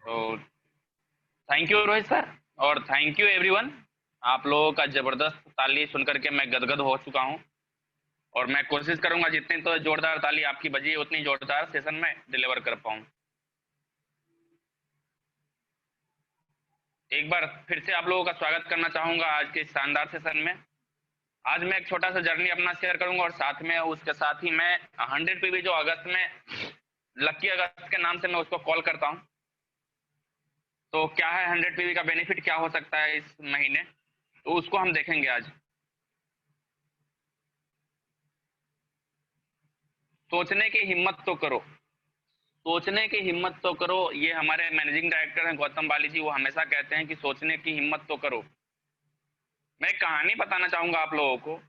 तो thank you Rohit sir, और thank you everyone. आप लोगों का जबरदस्त ताली सुनकर के मैं गदगद हो चुका हूं, और मैं कोशिश करूंगा जितनी तो जोरदार ताली आपकी बजी है उतनी जोरदार सेशन में डिलीवर कर पाऊं। एक बार फिर से आप लोगों का स्वागत करना चाहूंगा आज के इस शानदार सेशन में। आज मैं एक छोटा सा जर्नी अपना शेयर करूंगा, और साथ में उसके साथ ही मैं 100 पीवी जो अगस्त में लक्की अगस्त के नाम से मैं उसको कॉल करता हूं। तो क्या है 100 पीवी का बेनिफिट, क्या हो सकता है इस महीने, तो उसको हम देखेंगे आज। सोचने की हिम्मत तो करो, सोचने की हिम्मत तो करो। ये हमारे मैनेजिंग डायरेक्टर हैं गौतम बाली जी, वो हमेशा कहते हैं कि सोचने की हिम्मत तो करो। मैं एक कहानी बताना चाहूंगा आप लोगों को।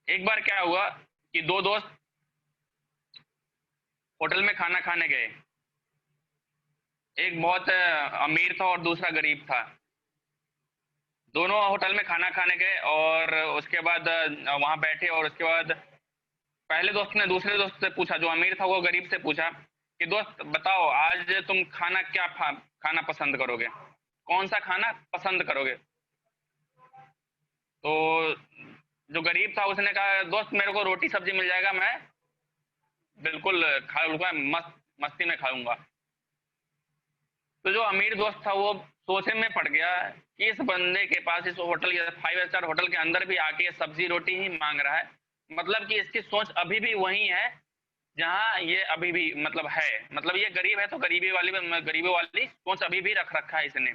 एक बार क्या हुआ कि दो दोस्त होटल में खाना खाने गए। एक बहुत अमीर था और दूसरा गरीब था। दोनों होटल में खाना खाने गए, और उसके बाद वहां बैठे, और उसके बाद पहले दोस्त ने दूसरे दोस्त से पूछा, जो अमीर था वो गरीब से पूछा कि दोस्त बताओ आज तुम खाना क्या खाना पसंद करोगे, कौन सा खाना पसंद करोगे। तो जो गरीब था उसने कहा दोस्त मेरे को रोटी सब्जी मिल जाएगा, मैं बिल्कुल खा लूंगा, मस्त मस्ती में खाऊंगा। तो जो अमीर दोस्त था वो सोचे में पड़ गया कि इस बंदे के पास इस होटल या 5 स्टार होटल के अंदर भी आके ये सब्जी रोटी ही मांग रहा है। मतलब कि इसकी सोच अभी भी वही है जहां ये अभी भी मतलब है। मतलब ये गरीब है तो गरीबी वाली सोच अभी भी रख रखा है इसने।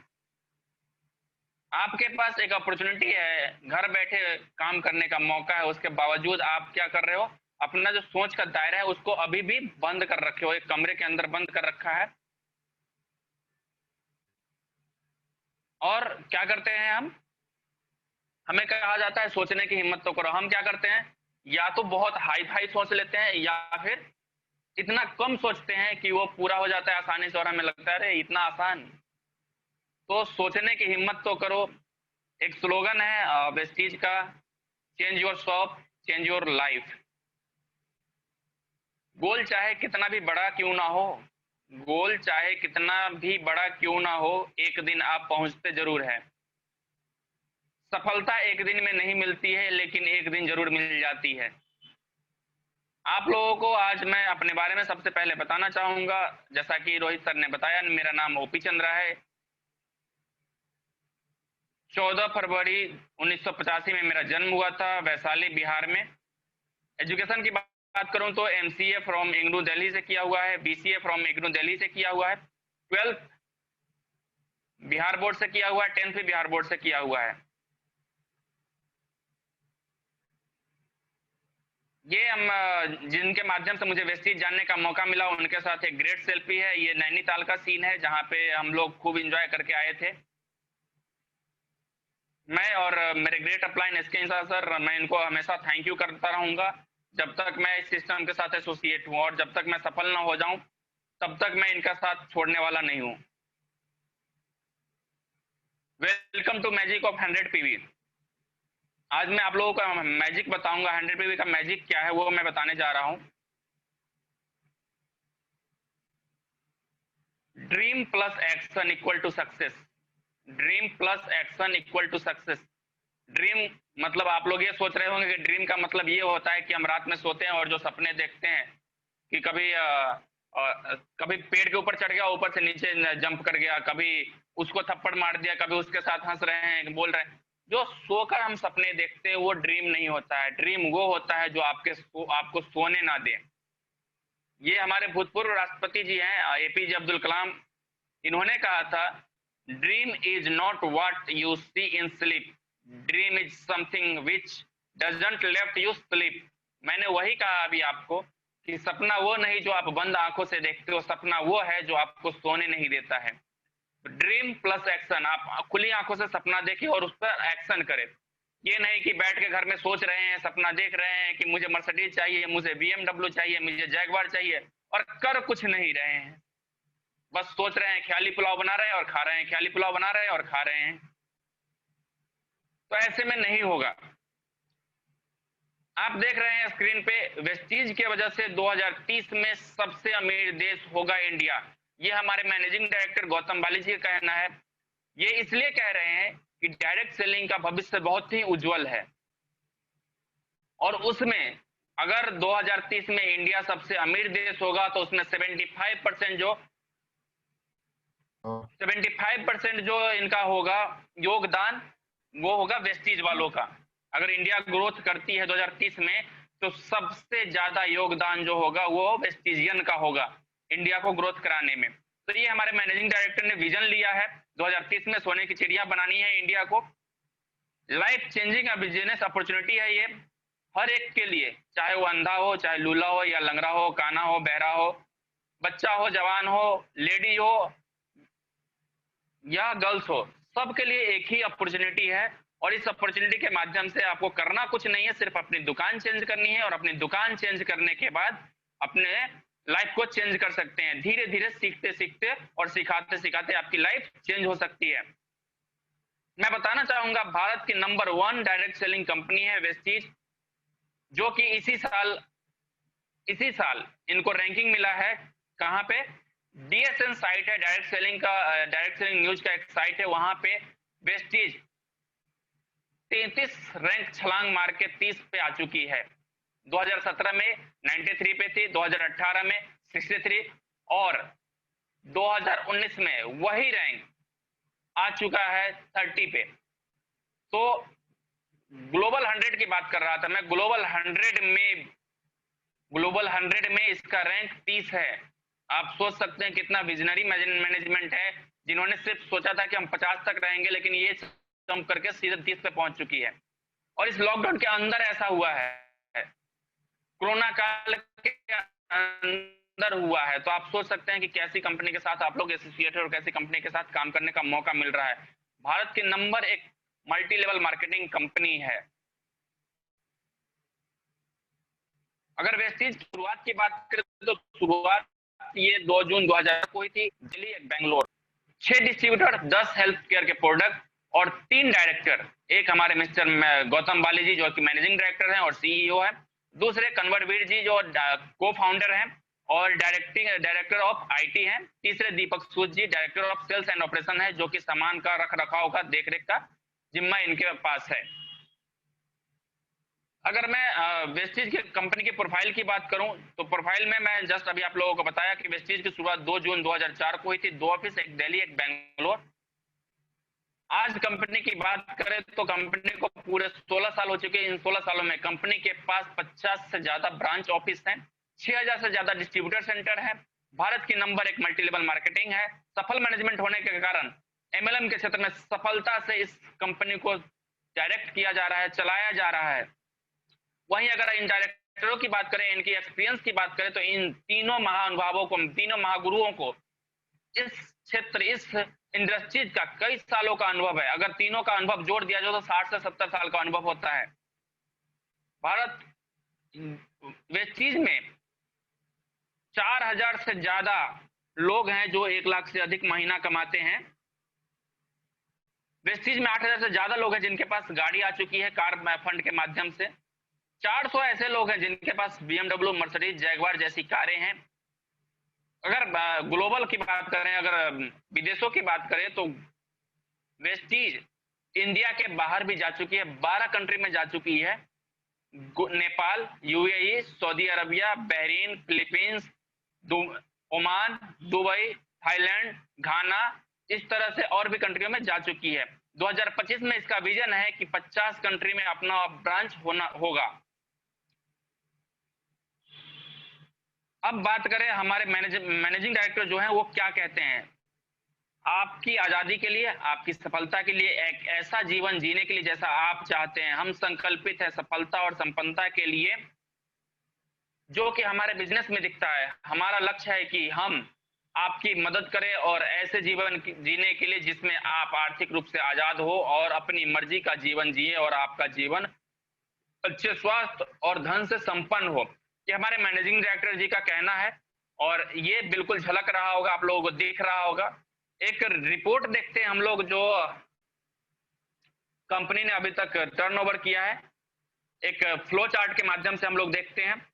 आपके पास एक अपॉर्चुनिटी है, घर बैठे काम करने का मौका है, उसके बावजूद आप क्या कर रहे हो, अपना जो सोच का दायरा है उसको अभी भी बंद कर रखे हो, एक कमरे के अंदर बंद कर रखा है। और क्या करते हैं हम, हमें कहा जाता है सोचने की हिम्मत तो करो। हम क्या करते हैं, या तो बहुत हाई फाई सोच लेते हैं, या फिर इतना कम सोचते हैं कि वो पूरा हो जाता है आसानी से, और हमें लगता है अरे इतना आसान। तो सोचने की हिम्मत तो करो एक स्लोगन है वेस्टीज का, change your shop change your life. Goal चाहे कितना भी बड़ा क्यों ना हो, गोल चाहे कितना भी बड़ा क्यों ना हो, एक दिन आप पहुंचते जरूर है। सफलता एक दिन में नहीं मिलती है, लेकिन एक दिन जरूर मिल जाती है। आप लोगों को आज मैं अपने बारे में सबसे पहले बताना चाहूंगा। जैसा कि रोहित सर ने बताया, मेरा नाम ओपी चंद्रा है। 14 फरवरी 1985 में मेरा जन्म हुआ था, वैशाली बिहार में। एजुकेशन की बात करूं तो एमसीए फ्रॉम इग्नू दिल्ली से किया हुआ है, बीसीए फ्रॉम इग्नू दिल्ली से किया हुआ है, 12th बिहार बोर्ड से किया हुआ है, 10th भी बिहार बोर्ड से किया हुआ है। ये हम जिनके माध्यम से मुझे वेस्टीज जानने का मौका मिला उनके साथ एक ग्रेट सेल्फी है। ये नैनीताल का सीन है जहाँ पे हम लोग खूब एंजॉय करके आए थे। मैं और मेरे ग्रेट अपलाइन एसके इंसा सर, मैं इनको हमेशा थैंक यू करता रहूंगा जब तक मैं इस सिस्टम के साथ एसोसिएट हूँ, और जब तक मैं सफल ना हो जाऊं तब तक मैं इनका साथ छोड़ने वाला नहीं हूँ। Welcome to magic of 100 PV. आज मैं आप लोगों का मैजिक बताऊंगा, 100 पीवी का मैजिक क्या है वो मैं बताने जा रहा हूँ। Dream plus action equal to success. Dream plus action equal to success. Dream मतलब आप लोग ये सोच रहे होंगे कि ड्रीम का मतलब ये होता है कि हम रात में सोते हैं और जो सपने देखते हैं कि कभी पेड़ के ऊपर चढ़ गया, ऊपर से नीचे जंप कर गया, कभी उसको थप्पड़ मार दिया, कभी उसके साथ हंस रहे हैं, बोल रहे हैं। जो सोकर हम सपने देखते हैं वो ड्रीम नहीं होता है। ड्रीम वो होता है जो आपको सोने ना दे। ये हमारे भूतपूर्व राष्ट्रपति जी हैं एपीजे अब्दुल कलाम, इन्होंने कहा था dream is not what you see in sleep, dream is something which doesn't left you sleep. मैंने वही कहा अभी आपको कि सपना वो नहीं जो आप बंद आंखों से देखते हो, सपना वो है जो आपको सोने नहीं देता है। ड्रीम प्लस एक्शन, आप खुली आंखों से सपना देखिए और उस पर एक्शन करें। ये नहीं कि बैठ के घर में सोच रहे हैं, सपना देख रहे हैं कि मुझे मर्सिडीज चाहिए, मुझे बीएमडब्ल्यू चाहिए, मुझे जैगवार चाहिए, और कर कुछ नहीं रहे हैं। बस सोच रहे हैं, ख्याली पुलाव बना रहे हैं और खा रहे हैं, ख्याली पुलाव बना रहे हैं और खा रहे हैं। तो ऐसे में नहीं होगा। आप देख रहे हैं स्क्रीन पे, वेस्टीज की वजह से 2030 में सबसे अमीर देश होगा इंडिया। ये हमारे मैनेजिंग डायरेक्टर गौतम बाली जी का कहना है। ये इसलिए कह रहे हैं कि डायरेक्ट सेलिंग का भविष्य बहुत ही उज्जवल है, और उसमें अगर 2030 में इंडिया सबसे अमीर देश होगा तो उसमें 75% जो इनका होगा योगदान, वो होगा वेस्टीज वालों का। अगर इंडिया ग्रोथ करती है 2030 में तो सबसे ज्यादा योगदान जो होगा वो वेस्टीजियन का होगा इंडिया को ग्रोथ कराने में। तो ये हमारे मैनेजिंग डायरेक्टर ने विजन लिया है, 2030 में सोने की चिड़िया बनानी है इंडिया को। लाइफ चेंजिंग बिजनेस अपॉर्चुनिटी है ये हर एक के लिए, चाहे वो अंधा हो, चाहे लूला हो या लंगड़ा हो, काना हो, बहरा हो, बच्चा हो, जवान हो, लेडी हो या गर्ल्स हो, सबके लिए एक ही अपॉर्चुनिटी है। और इस अपॉर्चुनिटी के माध्यम से आपको करना कुछ नहीं है, सिर्फ अपनी दुकान चेंज करनी है, और अपनी दुकान चेंज करने के बाद अपने लाइफ को चेंज कर सकते हैं। धीरे धीरे सीखते सीखते और सिखाते सिखाते आपकी लाइफ चेंज हो सकती है। मैं बताना चाहूंगा भारत की नंबर 1 डायरेक्ट सेलिंग कंपनी है वेस्टीज, जो कि इसी साल इनको रैंकिंग मिला है। कहां पे? डीएसएन साइट है, डायरेक्ट सेलिंग न्यूज का एक साइट है, वहां पे वेस्टीज 33 रैंक छलांग मार के 30 पे आ चुकी है। 2017 में 93 पे थी, 2018 में 63 और 2019 में वही रैंक आ चुका है 30 पे। तो ग्लोबल 100 की बात कर रहा था मैं, ग्लोबल 100 में इसका रैंक 30 है। आप सोच सकते हैं कितना विजनरी मैनेजमेंट है, जिन्होंने सिर्फ सोचा था कि हम 50 तक रहेंगे, लेकिन ये कम करके सीधे 30 पे पहुंच चुकी है। और इस लॉकडाउन के अंदर ऐसा हुआ है, कोरोना काल के अंदर हुआ है। तो आप सोच सकते हैं कि कैसी कंपनी के साथ आप लोग एसोसिएटेड और कैसी कंपनी के साथ काम करने का मौका मिल रहा है। भारत की number 1 multi level marketing company है। अगर वेस्टीज की शुरुआत की बात करें तो शुरुआत ये 2 जून 2000 को हुई थी, दिल्ली एक बेंगलोर। 6 डिस्ट्रीब्यूटर, 10 हेल्थ केयर के प्रोडक्ट और 3 डायरेक्टर। एक हमारे मिस्टर गौतम बाली जी जो कि मैनेजिंग डायरेक्टर हैं और सीईओ है, दूसरे कन्वरवीर जी जो को फाउंडर हैं और डायरेक्टर ऑफ आईटी हैं, तीसरे Deepak Sood ji director of sales and operation है, जो कि सामान का रख रखाव का देखरेख का जिम्मा इनके पास है। अगर मैं वेस्टीज की कंपनी की प्रोफाइल की बात करूं तो प्रोफाइल में मैं जस्ट अभी आप लोगों को बताया कि वेस्टीज की शुरुआत 2 जून 2004 को हुई थी, 2 ऑफिस, एक दिल्ली एक बेंगलोर। आज कंपनी की बात करें तो कंपनी को पूरे 16 साल हो चुके हैं। इन 16 सालों में कंपनी के पास 50 से ज्यादा ब्रांच ऑफिस हैं, 6000 से ज्यादा डिस्ट्रीब्यूटर सेंटर है, भारत की नंबर 1 मल्टी लेवल मार्केटिंग है। सफल मैनेजमेंट होने के कारण एमएलएम के क्षेत्र में सफलता से इस कंपनी को डायरेक्ट किया जा रहा है, चलाया जा रहा है। वहीं अगर इन डायरेक्टरों की बात करें, इनकी एक्सपीरियंस की बात करें, तो इन तीनों महानुभावों को, तीनों महागुरुओं को इस क्षेत्र, इस इंडस्ट्रीज का कई सालों का अनुभव है। अगर तीनों का अनुभव जोड़ दिया जाए तो 60 से 70 साल का अनुभव होता है। भारत वेस्टीज में 4000 से ज्यादा लोग हैं जो 1 लाख से अधिक महीना कमाते हैं। वेस्टीज में 8000 से ज्यादा लोग हैं जिनके पास गाड़ी आ चुकी है कार फंड के माध्यम से। 400 ऐसे लोग हैं जिनके पास BMW, मर्सिडीज, जैगवार जैसी कारें हैं। अगर ग्लोबल की बात करें, अगर विदेशों की बात करें, तो वेस्टीज इंडिया के बाहर भी जा चुकी है, 12 कंट्री में जा चुकी है। Nepal, UAE, Saudi Arabia, Bahrain, Philippines, Oman, Dubai, Thailand, Ghana, इस तरह से और भी कंट्रियों में जा चुकी है। 2025 में इसका विजन है कि 50 कंट्री में अपना ब्रांच होगा। अब बात करें हमारे मैनेजिंग डायरेक्टर जो हैं वो क्या कहते हैं। आपकी आजादी के लिए, आपकी सफलता के लिए, एक ऐसा जीवन जीने के लिए जैसा आप चाहते हैं, हम संकल्पित है सफलता और संपन्नता के लिए, जो कि हमारे बिजनेस में दिखता है। हमारा लक्ष्य है कि हम आपकी मदद करें और ऐसे जीवन जीने के लिए जिसमें आप आर्थिक रूप से आजाद हो और अपनी मर्जी का जीवन जिए और आपका जीवन अच्छे स्वास्थ्य और धन से संपन्न हो। ये हमारे मैनेजिंग डायरेक्टर जी का कहना है और ये बिल्कुल झलक रहा होगा, आप लोगों को दिख रहा होगा। एक रिपोर्ट देखते हैं हम लोग जो कंपनी ने अभी तक टर्नओवर किया है, एक फ्लो चार्ट के माध्यम से हम लोग देखते हैं।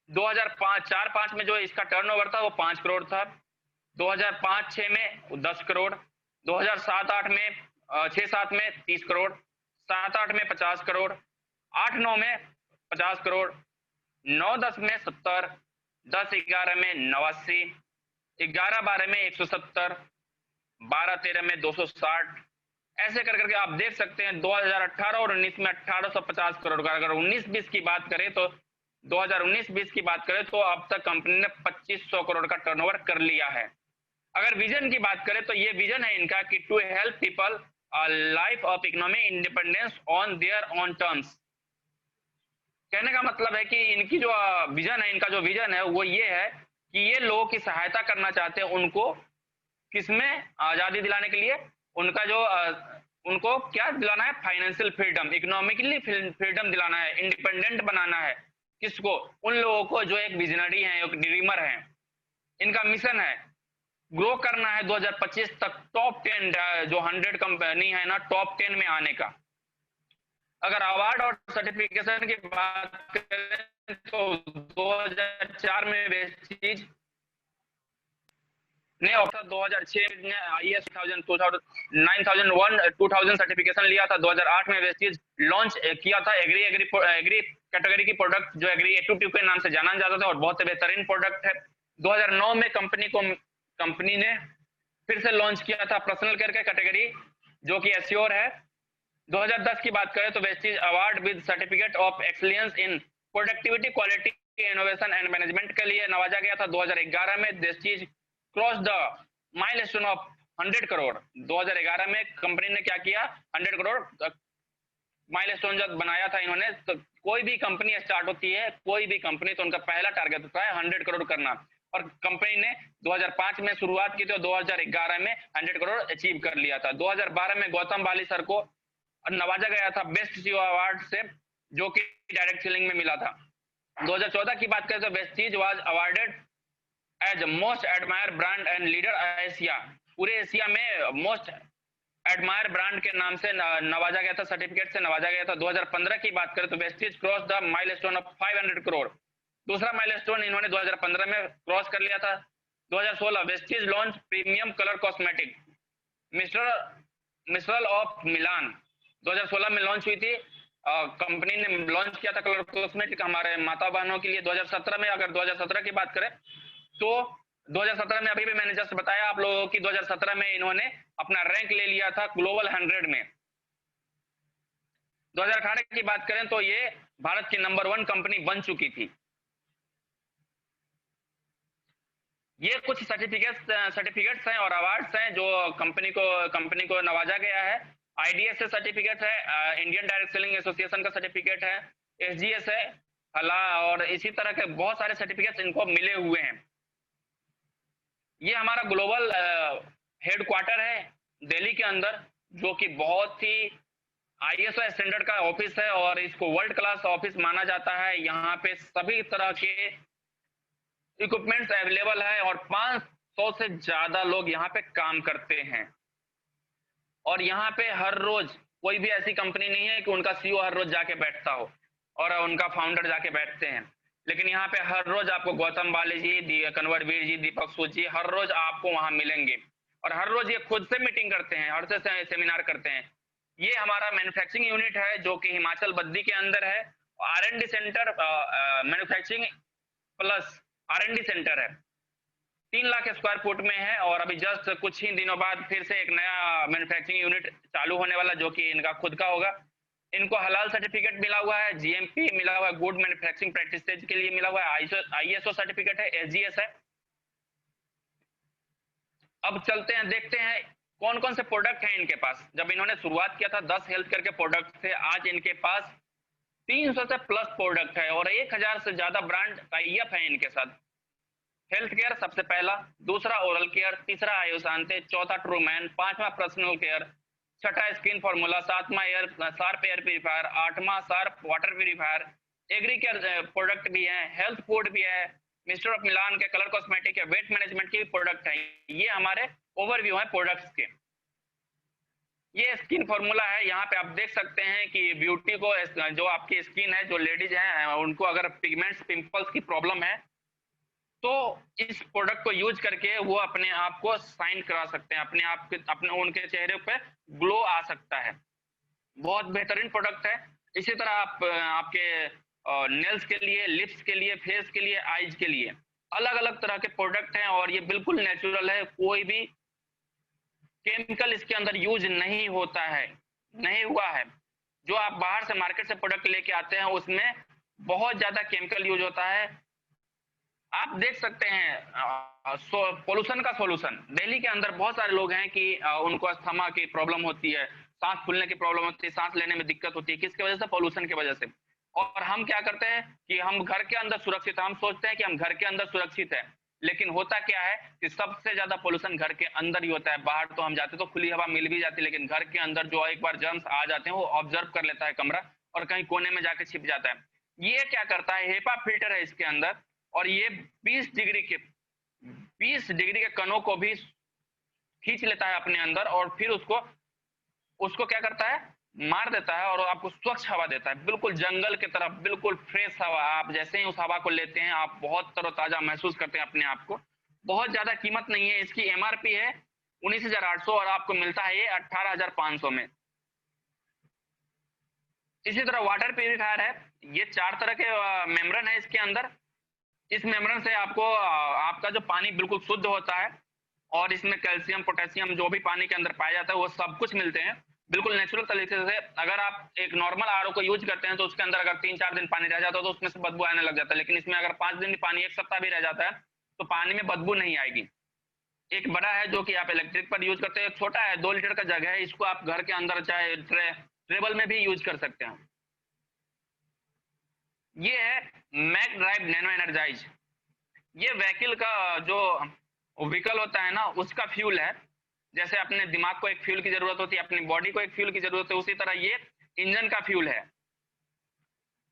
2005-4-5 में जो इसका टर्नओवर था वो 5 करोड़ था। 2005-6 में 10 करोड़, 2007-8 में 6-7 में 30 करोड़, 7-8 में 50 करोड़, 8-9 में 50 करोड़, 9-10 में 70, 10-11 में 89, 11-12 में 170, 12-13 में 260, ऐसे कर करके आप देख सकते हैं 2018 और 19 में 1850 करोड़ का। अगर 19-20 की बात करें तो 2019-20 की बात करें तो अब तक कंपनी ने 2500 करोड़ का टर्नओवर कर लिया है। अगर विजन की बात करें तो ये विजन है इनका कि to help people life of economic independence on their own terms. कहने का मतलब है कि इनकी जो विजन है, इनका जो विजन है वो ये है कि ये लोगों की सहायता करना चाहते हैं, उनको किसमें आजादी दिलाने के लिए, उनका जो उनको क्या दिलाना है, फाइनेंशियल फ्रीडम, इकोनॉमिकली फ्रीडम दिलाना है, इंडिपेंडेंट बनाना है। किसको? उन लोगों को जो एक विजनरी हैं, एक ड्रीमर हैं। इनका मिशन है ग्रो करना है 2025 तक टॉप 10 जो 100 कंपनी है ना, टॉप 10 में आने का। अगर अवार्ड और सर्टिफिकेशन की बात करें तो 2004 में वेस्टीज ने, और 2006 में IS 9001 सर्टिफिकेशन लिया था। 2008 में वेस्टीज लॉन्च किया था एग्री कैटेगरी की प्रोडक्ट जो एग्री A22 के नाम से जाना जाता था और बहुत ही बेहतरीन प्रोडक्ट है। 2009 में कंपनी ने फिर से लॉन्च किया था पर्सनल केयर के कैटेगरी जो कि एश्योर है। 2010 की बात करें तो Vestige award with certificate of excellence in productivity, quality, innovation and management के लिए नवाजा गया था। 2011 में Vestige cross the milestone of 100 crore. 2011 में कंपनी ने क्या किया, 100 करोड़ माइलस्टोन जब बनाया था इन्होंने। तो कोई भी कंपनी स्टार्ट होती है, कोई भी कंपनी, तो उनका पहला टारगेट होता है 100 करोड़ करना, और कंपनी ने 2005 में शुरुआत की थी, तो 2011 में 100 करोड़ अचीव कर लिया था। 2012 में गौतम बाली सर को नवाजा गया था बेस्ट सीईओ अवार्ड से, जो कि डायरेक्ट सेलिंग में मिला था। 2014 की बात करें तो Vestige was awarded as most admire brand and leader Asia, पूरे एशिया में मोस्ट एडमायर ब्रांड के नाम से नवाजा गया था, सर्टिफिकेट से नवाजा गया था। 2015 की बात करें तो Vestige cross the milestone of 500 crore, दूसरा माइलस्टोन इन्होंने 2015 में क्रॉस कर लिया था। 2016 Vestige launch premium colour cosmetic mistral of Milan, 2016 में लॉन्च हुई थी। कंपनी ने लॉन्च किया था कलर कॉस्मेटिक हमारे माता बहनों के लिए 2017 में। अगर 2017 की बात करें तो 2017 में अभी भी मैंने जस्ट बताया आप लोगों की, 2017 में इन्होंने अपना रैंक ले लिया था ग्लोबल 100 में। 2018 की बात करें तो ये भारत की नंबर 1 कंपनी बन चुकी थी। ये कुछ सर्टिफिकेट्स हैं और अवार्ड्स हैं जो कंपनी को नवाजा गया है। IDS से सर्टिफिकेट है, इंडियन डायरेक्ट सेलिंग एसोसिएशन का सर्टिफिकेट है, SGS है, हला, और इसी तरह के बहुत सारे सर्टिफिकेट्स इनको मिले हुए हैं। ये हमारा ग्लोबल हेडक्वार्टर है दिल्ली के अंदर, जो कि बहुत ही ISO स्टैंडर्ड का ऑफिस है और इसको वर्ल्ड क्लास ऑफिस माना जाता है। यहाँ पे सभी तरह के इक्विपमेंट्स अवेलेबल है और 500 से ज्यादा लोग यहाँ पे काम करते हैं। और यहाँ पे हर रोज कोई भी ऐसी कंपनी नहीं है कि उनका CEO हर रोज जाके बैठता हो और उनका फाउंडर जाके बैठते हैं, लेकिन यहाँ पे हर रोज आपको गौतम बाली जी, कन्वरवीर जी, दीपक सूद जी हर रोज आपको वहां मिलेंगे और हर रोज ये खुद से मीटिंग करते हैं, हर से सेमिनार करते हैं। ये हमारा मैन्युफैक्चरिंग यूनिट है जो कि हिमाचल बद्दी के अंदर है। R&D centre, manufacturing plus R&D centre है, 3 लाख स्क्वायर फुट में है। और अभी जस्ट कुछ ही दिनों बाद फिर से एक नया मैन्युफैक्चरिंग यूनिट चालू होने वाला, जो कि इनका खुद का होगा। इनको हलाल सर्टिफिकेट मिला हुआ है, GMP मिला हुआ है, गुड मैन्युफैक्चरिंग प्रैक्टिसेज के लिए मिला हुआ है, ISO सर्टिफिकेट है, SGS है। अब चलते हैं, देखते हैं कौन कौन से प्रोडक्ट हैं इनके पास। जब इन्होंने शुरुआत किया था 10 हेल्थ केयर के प्रोडक्ट थे, आज इनके पास 300 से प्लस प्रोडक्ट है और 1000 से ज्यादा ब्रांड टाई-अप है इनके साथ। हेल्थ केयर सबसे पहला, दूसरा ओरल केयर, तीसरा आयुशांते, चौथा ट्रूमैन, पांचवा पर्सनल केयर, छठा स्किन फॉर्मूला, सातवां शार्प एयर प्यूरिफायर, आठवां Sharp water purifier. Agri care product भी है, हेल्थ फूड भी है, मिस्टर ऑफ मिलान के कलर कॉस्मेटिक है, वेट मैनेजमेंट के भी प्रोडक्ट है। ये हमारे ओवरव्यू है प्रोडक्ट्स के। ये स्किन फॉर्मूला है, यहाँ पे आप देख सकते हैं कि ब्यूटी को, जो आपकी स्किन है, जो लेडीज हैं उनको अगर पिगमेंट्स, पिंपल्स की प्रॉब्लम है तो इस प्रोडक्ट को यूज करके वो अपने आप को साइन करा सकते हैं, अपने आप के अपने उनके चेहरे पे ग्लो आ सकता है। बहुत बेहतरीन प्रोडक्ट है। इसी तरह आप आपके नेल्स के लिए, लिप्स के लिए, फेस के लिए, आईज के लिए अलग अलग तरह के प्रोडक्ट हैं और ये बिल्कुल नेचुरल है, कोई भी केमिकल इसके अंदर यूज नहीं होता है, नहीं हुआ है। जो आप बाहर से मार्केट से प्रोडक्ट लेके आते हैं उसमें बहुत ज्यादा केमिकल यूज होता है। आप देख सकते हैं पोल्यूशन का सॉल्यूशन, दिल्ली के अंदर बहुत सारे लोग हैं कि उनको अस्थमा की प्रॉब्लम होती है, सांस फूलने की प्रॉब्लम होती है, सांस लेने में दिक्कत होती है, किसकी वजह से? पोल्यूशन की वजह से। और हम क्या करते हैं कि हम घर के अंदर सुरक्षित है, हम सोचते हैं कि हम घर के अंदर सुरक्षित है, लेकिन होता क्या है कि सबसे ज्यादा पोल्यूशन घर के अंदर ही होता है। बाहर तो हम जाते तो खुली हवा मिल भी जाती है, लेकिन घर के अंदर जो एक बार जर्म्स आ जाते हैं वो ऑब्जर्व कर लेता है कमरा और कहीं कोने में जाके छिप जाता है। ये क्या करता है, हेपा फिल्टर है इसके अंदर, और ये 20 डिग्री के कणों को भी खींच लेता है अपने अंदर और फिर उसको उसको क्या करता है, मार देता है और आपको स्वच्छ हवा देता है, बिल्कुल जंगल की तरफ, बिल्कुल फ्रेश हवा। आप जैसे ही उस हवा को लेते हैं आप बहुत तरोताजा महसूस करते हैं अपने आप को। बहुत ज्यादा कीमत नहीं है इसकी, एमआरपी है 19,800 और आपको मिलता है ये 18,500 में। इसी तरह वाटर प्यूरिफायर है, ये 4 तरह के मेम्ब्रेन है इसके अंदर। इस मेम्ब्रेन से आपको आपका जो पानी बिल्कुल शुद्ध होता है और इसमें कैल्शियम, पोटेशियम जो भी पानी के अंदर पाया जाता है वो सब कुछ मिलते हैं बिल्कुल नेचुरल तरीके से। अगर आप एक नॉर्मल आरओ को यूज करते हैं तो उसके अंदर अगर 3-4 दिन पानी रह जाता है तो उसमें से बदबू आने लग जाता है, लेकिन इसमें अगर 5 दिन भी पानी, 1 सप्ताह भी रह जाता है तो पानी में बदबू नहीं आएगी। एक बड़ा है जो कि आप इलेक्ट्रिक पर यूज करते हैं, एक छोटा है 2 लीटर का जग है, इसको आप घर के अंदर चाहे ट्रेबल में भी यूज कर सकते हैं। ये है मैक ड्राइव नैनो एनर्जाइज। ये व्हीकल का जो व्हीकल होता है ना उसका फ्यूल है। जैसे अपने दिमाग को एक फ्यूल की जरूरत होती है, अपनी बॉडी को एक फ्यूल की जरूरत है, उसी तरह ये इंजन का फ्यूल है।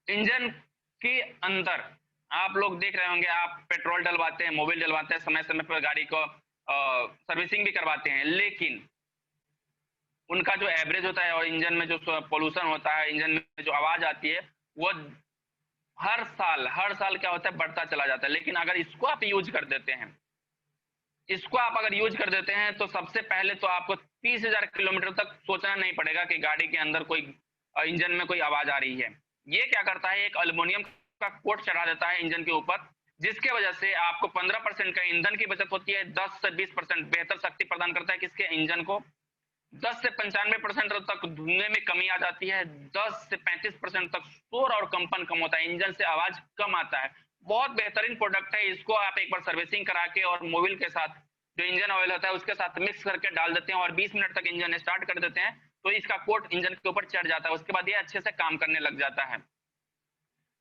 इंजन के अंदर आप लोग देख रहे होंगे, आप पेट्रोल डलवाते हैं, मोबिल डलवाते हैं, समय समय पर गाड़ी को सर्विसिंग भी करवाते हैं, लेकिन उनका जो एवरेज होता है और इंजन में जो पोल्यूशन होता है, इंजन में जो आवाज आती है वो हर साल क्या होता है, बढ़ता चला जाता है। लेकिन अगर इसको आप यूज कर देते हैं, इसको आप अगर यूज कर देते हैं तो सबसे पहले तो आपको 30,000 किलोमीटर तक सोचना नहीं पड़ेगा कि गाड़ी के अंदर कोई इंजन में कोई आवाज आ रही है। ये क्या करता है, एक एल्युमिनियम का कोट चढ़ा देता है इंजन के ऊपर, जिसके वजह से आपको 15% का ईंधन की बचत होती है, 10 से 20% बेहतर शक्ति प्रदान करता है किसके, इंजन को। 10 से 95% तक धुएं में कमी आ जाती है, 10 से 35% तक शोर और कंपन कम होता है, इंजन से आवाज कम आता है। बहुत बेहतरीन प्रोडक्ट है। इसको आप एक बार सर्विसिंग करा के और मोबिल के साथ जो इंजन ऑयल होता है उसके साथ मिक्स करके डाल देते हैं और 20 मिनट तक इंजन स्टार्ट कर देते हैं तो इसका कोट इंजन के ऊपर चढ़ जाता है, उसके बाद ये अच्छे से काम करने लग जाता है।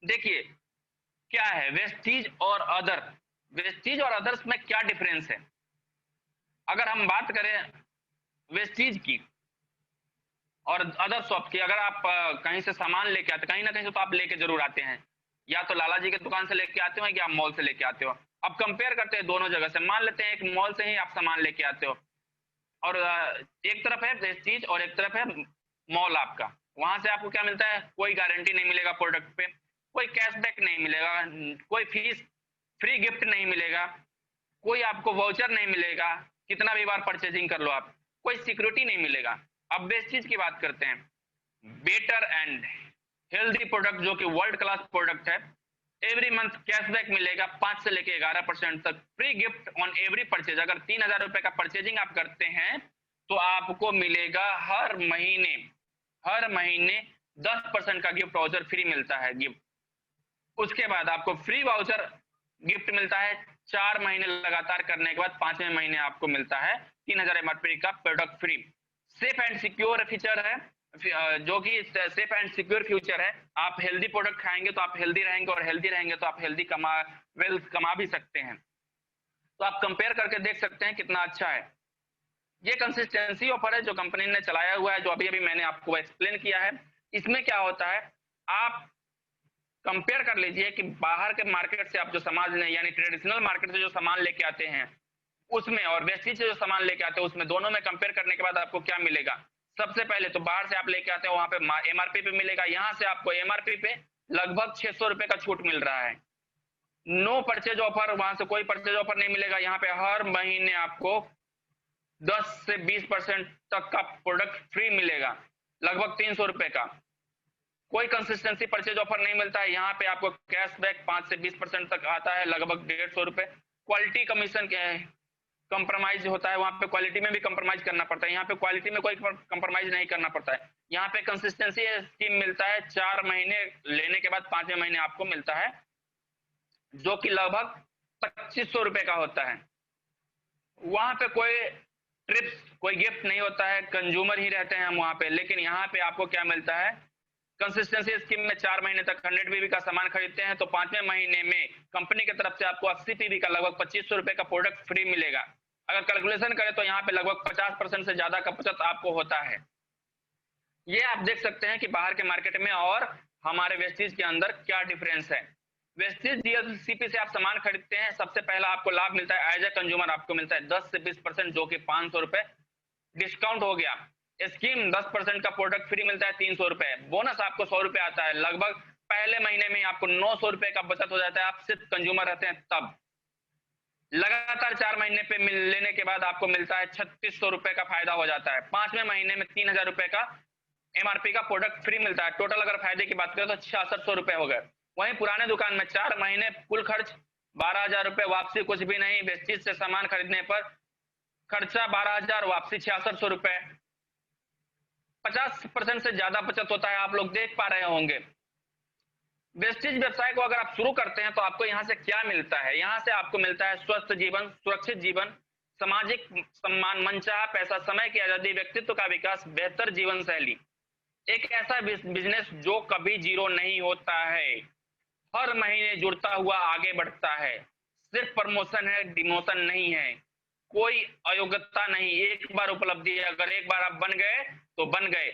देखिए क्या है वेस्टीज और अदर, वेस्टीज और अदर्स में क्या डिफरेंस है। अगर हम बात करें वेस्टीज की और अदर शॉप की, अगर आप कहीं से सामान लेके आते, कहीं ना कहीं से तो आप लेके जरूर आते हैं, या तो लाला जी की दुकान से लेके आते हो या आप मॉल से लेके आते हो। अब कंपेयर करते हैं दोनों जगह से, मान लेते हैं एक मॉल से ही आप सामान लेके आते हो और एक तरफ है वेस्टीज और एक तरफ है मॉल आपका, वहां से आपको क्या मिलता है, कोई गारंटी नहीं मिलेगा प्रोडक्ट पे, कोई कैशबैक नहीं मिलेगा, कोई फीस फ्री गिफ्ट नहीं मिलेगा, कोई आपको वाउचर नहीं मिलेगा, कितना भी बार परचेजिंग कर लो आप, कोई सिक्योरिटी नहीं मिलेगा। अब वेस्टीज की बात करते हैं, बेटर एंड हेल्दी प्रोडक्ट जो कि वर्ल्ड क्लास प्रोडक्ट है, एवरी मंथ कैशबैक मिलेगा 5 से लेके 11% तक, free gift on every purchase. अगर 3,000 रुपए का परचेजिंग आप करते हैं तो आपको मिलेगा हर महीने 10% का गिफ्ट वाउचर फ्री मिलता है गिफ्ट। उसके बाद आपको फ्री वाउचर गिफ्ट मिलता है 4 महीने लगातार करने के बाद, 5वें महीने आपको मिलता है 3,000 एमआरपी का product free. Safe and secure feature है, जो कि सेफ एंड सिक्योर फ्यूचर है। आप हेल्दी प्रोडक्ट खाएंगे तो आप हेल्दी रहेंगे और हेल्दी रहेंगे तो आप हेल्दी वेल्थ कमा भी सकते हैं। तो आप कंपेयर करके देख सकते हैं कितना अच्छा है। ये कंसिस्टेंसी ऑफर है जो कंपनी ने चलाया हुआ है, जो अभी अभी मैंने आपको एक्सप्लेन किया है। इसमें क्या होता है, आप कंपेयर कर लीजिए कि बाहर के मार्केट से आप जो सामान यानी ट्रेडिशनल मार्केट से जो सामान लेके आते हैं उसमें और वेस्टीज से जो सामान लेके आते हैं उसमें, दोनों में कंपेयर करने के बाद आपको क्या मिलेगा। सबसे पहले तो बाहर से आप लेके आते हैं वहां पे एमआरपी पे मिलेगा, यहाँ से आपको एमआरपी पे लगभग 600 रुपए का छूट मिल रहा है। नो परचेज ऑफर, वहां से कोई परचेज ऑफर नहीं मिलेगा। यहाँ पे हर महीने आपको 10 से 20% तक का प्रोडक्ट फ्री मिलेगा, लगभग 300 रुपए का। कोई कंसिस्टेंसी परचेज ऑफर नहीं मिलता है। यहाँ पे आपको कैशबैक 5 से 20% तक आता है, लगभग 150 रुपए। क्वालिटी कमीशन कंप्रोमाइज होता है, वहां पे क्वालिटी में भी कंप्रोमाइज करना पड़ता है। यहाँ पे क्वालिटी में कोई कंप्रोमाइज नहीं करना पड़ता है। यहाँ पे कंसिस्टेंसी स्कीम मिलता है, 4 महीने लेने के बाद 5वें महीने आपको मिलता है, जो कि लगभग 2500 रुपए का होता है। वहां पे कोई ट्रिप्स, कोई गिफ्ट नहीं होता है, कंज्यूमर ही रहते हैं हम वहां पे। लेकिन यहाँ पे आपको क्या मिलता है, कंसिस्टेंसी स्कीम में 4 महीने तक 100 पीवी का सामान खरीदते हैं तो 5वें महीने में कंपनी की तरफ से आपको 80 पीवी का लगभग 2500 रुपए का प्रोडक्ट फ्री मिलेगा। अगर कैलकुलेशन करें तो यहाँ पे लगभग 50% से ज्यादा का बचत आपको होता है। ये आप देख सकते हैं कि बाहर के मार्केट में और हमारे वेस्टीज के अंदर क्या डिफरेंस है। वेस्टीज डीएलसीपी से आप सामान खरीदते हैं, सबसे पहला आपको लाभ मिलता है, एज ए कंज्यूमर आपको मिलता है 10 से 20%, जो कि 500 रुपए डिस्काउंट हो गया। स्कीम 10% का प्रोडक्ट फ्री मिलता है, 300 रुपए। बोनस आपको 100 रुपए आता है, लगभग पहले महीने में आपको 900 रुपए का बचत हो जाता है। आप सिर्फ कंज्यूमर रहते हैं तब। लगातार 4 महीने पे लेने के बाद आपको मिलता है 3600 रुपए का फायदा हो जाता है। 5वें महीने में 3000 रुपए का एमआरपी का प्रोडक्ट फ्री मिलता है। टोटल अगर फायदे की बात करें तो 6600 रुपए हो गए। वहीं पुराने दुकान में 4 महीने कुल खर्च 12,000 रुपए, वापसी कुछ भी नहीं। वेस्टीज से सामान खरीदने पर खर्चा 12,000, वापसी 6600 रुपए। 50% से ज्यादा बचत होता है, आप लोग देख पा रहे होंगे। वेस्टीज व्यवसाय को अगर आप शुरू करते हैं तो आपको यहाँ से क्या मिलता है, यहाँ से आपको मिलता है स्वस्थ जीवन, सुरक्षित जीवन, सामाजिक सम्मान, मनचाहा पैसा, समय की आजादी, व्यक्तित्व का विकास, बेहतर जीवन शैली। एक ऐसा बिजनेस जो कभी जीरो नहीं होता है, हर महीने जुड़ता हुआ आगे बढ़ता है। सिर्फ प्रमोशन है, डिमोशन नहीं है। कोई अयोग्यता नहीं, एक बार उपलब्धि है। अगर एक बार आप बन गए तो बन गए।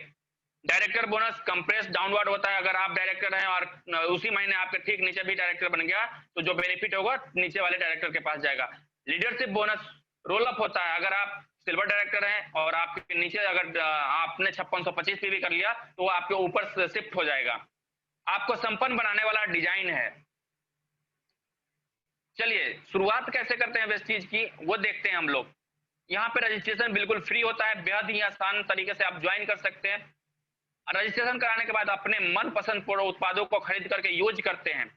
डायरेक्टर बोनस कंप्रेस डाउनवर्ड होता है। अगर आप डायरेक्टर हैं और उसी महीने आपके ठीक नीचे भी डायरेक्टर बन गया तो जो बेनिफिट होगा नीचे वाले डायरेक्टर के पास जाएगा। लीडरशिप बोनस रोल अप होता है। अगर आप सिल्वर डायरेक्टर हैं और आपके नीचे अगर आपने 5625 पीवी कर लिया तो वो आपके ऊपर शिफ्ट हो जाएगा। आपको संपन्न बनाने वाला डिजाइन है। चलिए शुरुआत कैसे करते हैं वेस्टीज की, वो देखते हैं हम लोग। यहाँ पे रजिस्ट्रेशन बिल्कुल फ्री होता है, बेहद ही आसान तरीके से आप ज्वाइन कर सकते हैं। रजिस्ट्रेशन कराने के बाद अपने मनपसंद उत्पादों को खरीद करके यूज करते हैं।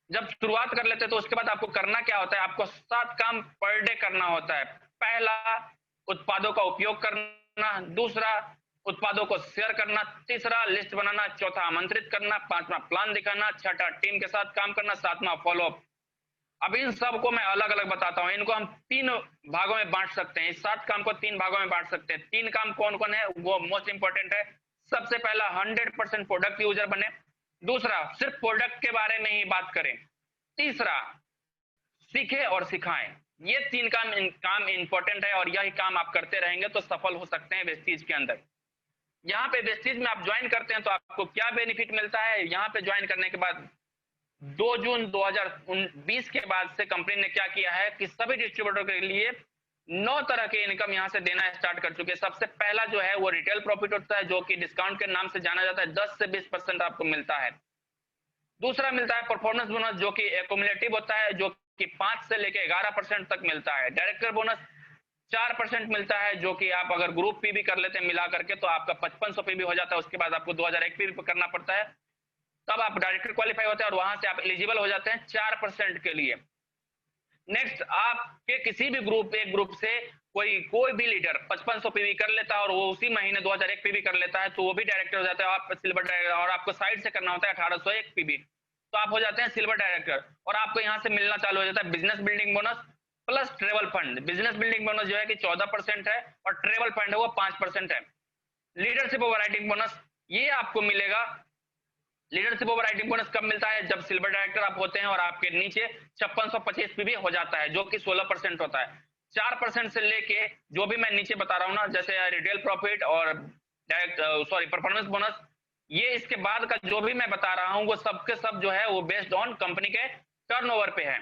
जब शुरुआत कर लेते हैं तो उसके बाद आपको करना क्या होता है, आपको 7 काम पर डे करना होता है। पहला, उत्पादों का उपयोग करना। दूसरा, उत्पादों को शेयर करना। तीसरा, लिस्ट बनाना। चौथा, आमंत्रित करना। 5वां, प्लान दिखाना। छठा, टीम के साथ काम करना। 7वां, फॉलोअप। अब इन सब को मैं अलग अलग बताता हूं। इनको हम 3 भागों में बांट सकते हैं। इस 7 काम को 3 भागों में बांट सकते हैं। 3 काम कौन कौन है वो मोस्ट इंपॉर्टेंट है। सबसे पहला, 100% प्रोडक्ट यूजर बने। दूसरा, सिर्फ प्रोडक्ट के बारे में ही बात करें। तीसरा, सीखे और सिखाएं। ये 3 काम इंपॉर्टेंट है और यही काम आप करते रहेंगे तो सफल हो सकते हैं वेस्टीज के अंदर। यहाँ पे वेस्टीज में आप ज्वाइन करते हैं तो आपको क्या बेनिफिट मिलता है। यहाँ पे ज्वाइन करने के बाद 2 जून 2020 के बाद से कंपनी ने क्या किया है कि सभी डिस्ट्रीब्यूटर के लिए 9 तरह के इनकम यहां से देना स्टार्ट कर चुके हैं। सबसे पहला जो है वो रिटेल प्रॉफिट होता है, जो कि डिस्काउंट के नाम से जाना जाता है। 10 से 20% आपको मिलता है। दूसरा मिलता है परफॉर्मेंस बोनस, जो कि एक्युमुलेटिव होता है, जो कि 5 से लेकर 11% तक मिलता है। डायरेक्टर बोनस 4% मिलता है, जो कि आप अगर ग्रुप पीबी कर लेते हैं मिला करके तो आपका 5500 पीबी हो जाता है। उसके बाद आपको 2001 पीबी करना पड़ता है, तब आप डायरेक्टर क्वालिफाई होते हैं और वहां से आप एलिजिबल हो जाते हैं 4% के लिए। नेक्स्ट, आपके किसी भी एक ग्रुप से कोई भी लीडर 5500 पीवी कर लेता है और वो उसी महीने 2001 पीवी कर लेता है तो वो भी डायरेक्टर हो जाता है। आप सिल्वर डायरेक्टर, और आपको साइड से करना होता है 1801 पीवी, तो आप हो जाते हैं सिल्वर डायरेक्टर। और आपको यहाँ से मिलना चालू हो जाता है business building bonus plus travel fund. Business building bonus जो है कि 14% है और ट्रेवल फंड है वो 5% है। लीडरशिप ओवर राइटिंग बोनस ये आपको मिलेगा। लीडरशिप ओवर राइटिंग बोनस कब मिलता है, जब सिल्वर डायरेक्टर आप होते हैं और आपके नीचे 5625 पीवी हो जाता है, जो कि 16% होता है। 4% से लेके जो भी मैं नीचे बता रहा हूं ना, जैसे रिटेल प्रॉफिट और परफॉर्मेंस बोनस, ये इसके बाद का जो भी मैं बता रहा हूं वो सबके सब जो है वो बेस्ड ऑन कंपनी के टर्नओवर पे है।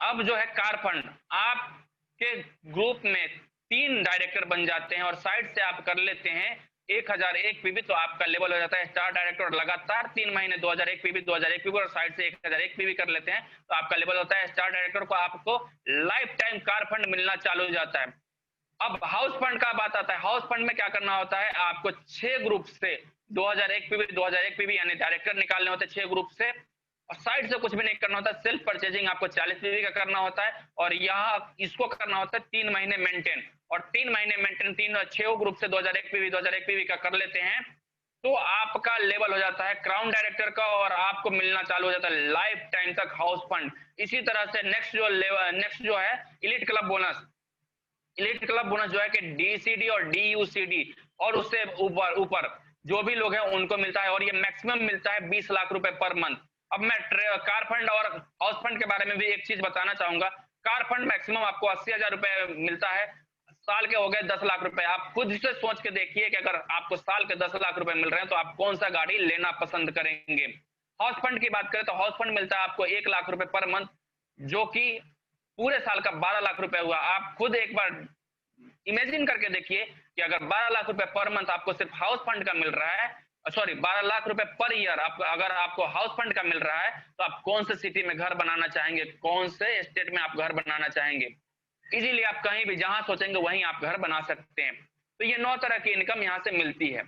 अब जो है कार फंड, आपके ग्रुप में 3 डायरेक्टर बन जाते हैं और साइड से आप कर लेते हैं 1001 पीवी, तो आपका लेवल हो जाता है स्टार डायरेक्टर। और लगातार 3 महीने 2001 पीवी 2001 पीवी और साइड से 1001 पीवी कर लेते हैं तो आपका लेवल होता है स्टार डायरेक्टर को, आपको लाइफ टाइम कार फंड मिलना चालू हो जाता है। अब हाउस फंड का बात आता है। हाउस फंड में क्या करना होता है, आपको 6 ग्रुप से 2001 पीवी यानी डायरेक्टर निकालने होते हैं 6 ग्रुप से, और साइड से कुछ भी नहीं करना होता। सेल्फ परचेजिंग आपको 40 पीवी का करना होता है, और यहाँ इसको करना होता है 3 महीने मेंटेन, और 3 महीने मेंटेन 6 ग्रुप से 2001 पीवी का कर लेते हैं तो आपका लेवल हो जाता है क्राउन डायरेक्टर का, और आपको मिलना चालू हो जाता है लाइफ टाइम तक हाउस फंड। इसी तरह से नेक्स्ट जो है elite club bonus. Elite club bonus जो है कि डीसीडी और डीयूसीडी और उससे ऊपर ऊपर जो भी लोग हैं उनको मिलता है, और ये मैक्सिमम मिलता है 20 लाख रुपए पर मंथ। अब मैं कार फंड और हाउस फंड के बारे में भी एक चीज बताना चाहूंगा। कार फंड मैक्सिमम आपको 80,000 रुपए मिलता है, साल के हो गए 10 लाख रुपए। आप खुद से सोच के देखिए कि अगर आपको साल के 10 लाख रुपए मिल रहे हैं तो आप कौन सा गाड़ी लेना पसंद करेंगे। हाउस फंड की बात करें तो हाउस फंड मिलता है आपको 1 लाख रुपए पर मंथ, जो कि पूरे साल का 12 लाख रुपए हुआ। आप खुद एक बार इमेजिन करके देखिए कि अगर 12 लाख रुपए पर मंथ आपको सिर्फ हाउस फंड का मिल रहा है, सॉरी 12 लाख रुपए पर ईयर अगर आपको हाउस फंड का मिल रहा है तो आप कौन से सिटी में घर बनाना चाहेंगे, कौन से स्टेट में आप घर बनाना चाहेंगे। इजीली आप कहीं भी जहां सोचेंगे वहीं आप घर बना सकते हैं। तो ये 9 तरह की इनकम यहां से मिलती है।